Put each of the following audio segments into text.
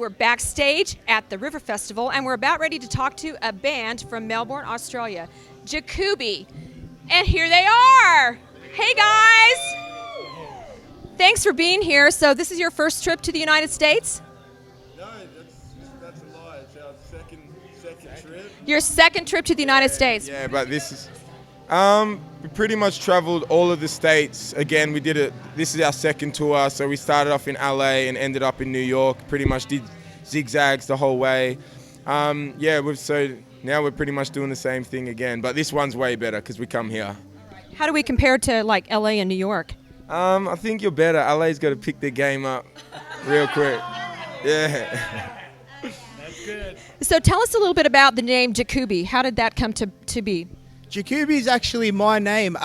We're backstage at the River Festival, and we're about ready to talk to a band from Melbourne, Australia, Jakübi. And here they are. Hey, guys. Thanks for being here. So this is your first trip to the United States? No, that's a lie. It's our second trip. Your second trip to the United States? Yeah, but this is... we pretty much traveled all of the states. Again, we did it. This is our second tour, so we started off in LA and ended up in New York. Pretty much did zigzags the whole way. So now we're pretty much doing the same thing again, but this one's way better because we come here. How do we compare to like LA and New York? I think you're better. LA's got to pick their game up real quick. Yeah. That's good. So tell us a little bit about the name Jakübi. How did that come to be? Jakübi is actually my name,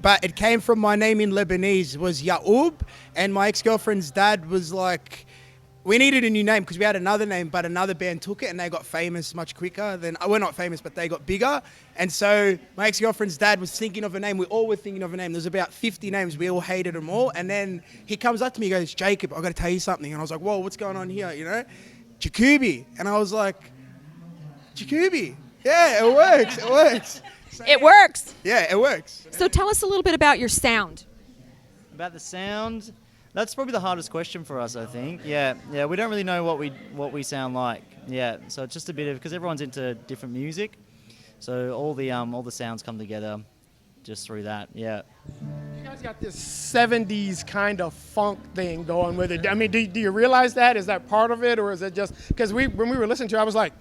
but it came from my name in Lebanese, was Yaoub, and my ex-girlfriend's dad was like, we needed a new name because we had another name, but another band took it and they got famous much quicker than, we're not famous, but they got bigger. And so my ex-girlfriend's dad was thinking of a name. We all were thinking of a name. There's about 50 names. We all hated them all. And then he comes up to me, he goes, Jacob, I've got to tell you something. And I was like, whoa, what's going on here, Jakübi. And I was like, Jakübi. Yeah, it works. So, it works. Yeah, it works. So tell us a little bit about your sound. About the sound, that's probably the hardest question for us, I think. Yeah, we don't really know what we sound like. Yeah, so it's just a bit of, because everyone's into different music, so all the sounds come together just through that. Yeah. You guys got this 70s kind of funk thing going with it. I mean, do you realize that? Is that part of it, or is it just because when we were listening to it, I was like,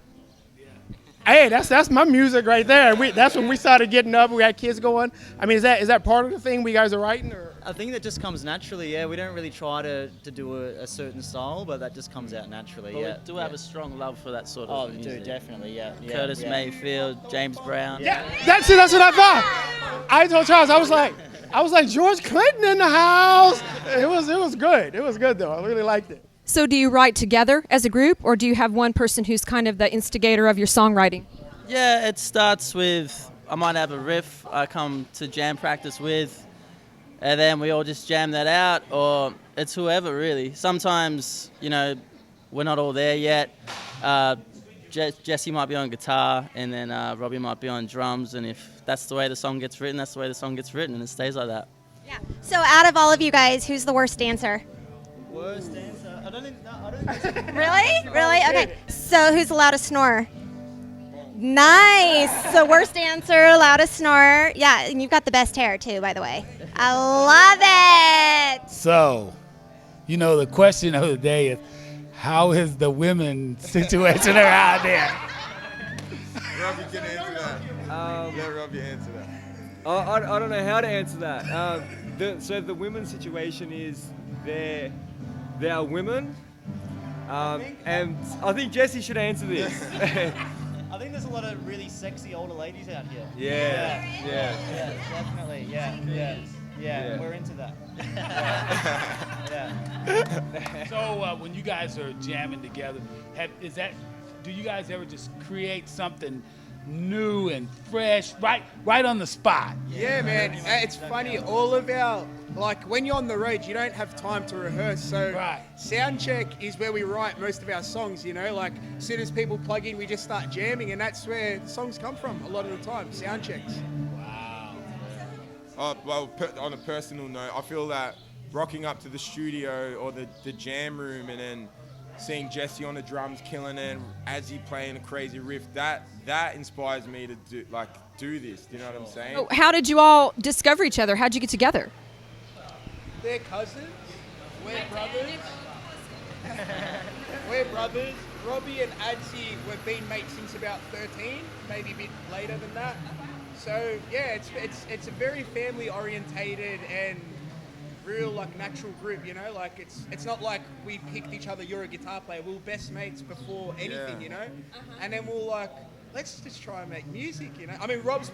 hey, that's my music right there. That's when we started getting up. We had kids going. I mean, is that part of the thing we guys are writing? Or? I think that just comes naturally. Yeah, we don't really try to do a certain style, but that just comes out naturally. But yeah, we do have a strong love for that sort of music. Oh, we do definitely. Yeah. Curtis Mayfield, James Brown. Yeah, that's what I thought. I told Charles, I was like George Clinton in the house. It was good. It was good though. I really liked it. So do you write together as a group, or do you have one person who's kind of the instigator of your songwriting? Yeah, it starts with, I might have a riff I come to jam practice with, and then we all just jam that out, or it's whoever really. Sometimes, we're not all there yet. Jesse might be on guitar, and then Robbie might be on drums, and if that's the way the song gets written, that's the way the song gets written, and it stays like that. Yeah. So out of all of you guys, who's the worst dancer? Worst dancer? I don't think. Really? Okay. So who's the loudest snorer? Nice. So worst dancer, loudest snorer. Yeah, and you've got the best hair too, by the way. I love it. So, the question of the day is, how is the women situation around there? Robbie can answer that. Let Robbie answer that. I don't know how to answer that. So the women's situation is they are women, and I think Jesse should answer this. I think there's a lot of really sexy older ladies out here. Yeah, definitely. Yeah, we're into that. Yeah. So when you guys are jamming together, do you guys ever just create something new and fresh right on the spot? Yeah, man. It's funny. All of our, when you're on the road, you don't have time to rehearse. So sound check is where we write most of our songs, as soon as people plug in, we just start jamming, and that's where songs come from a lot of the time, sound checks. Wow. Well, on a personal note, I feel that rocking up to the studio or the jam room and then seeing Jesse on the drums killing it as he playing a crazy riff, that inspires me to do this. Do you know what I'm saying? So how did you all discover each other? How'd you get together? They're cousins. We're brothers. We're brothers. Robbie and Adzi, we've been mates since about 13, maybe a bit later than that. So yeah, it's a very family orientated and real natural group, it's not like we picked each other, you're a guitar player. We were best mates before anything, and then we're let's just try and make music, I mean, Rob's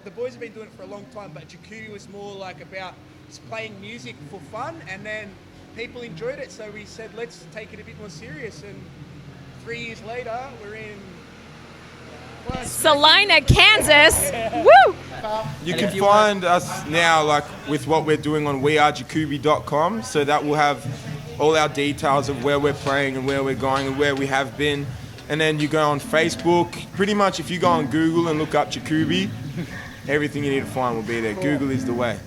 the boys have been doing it for a long time, but Jakübi was more about just playing music for fun, and then people enjoyed it, so we said let's take it a bit more serious, and 3 years later we're in Salina, Kansas. Woo! You can find us now with what we're doing on wearejakübi.com, so that will have all our details of where we're playing and where we're going and where we have been. And then you go on Facebook. Pretty much if you go on Google and look up Jakübi, everything you need to find will be there. Google is the way.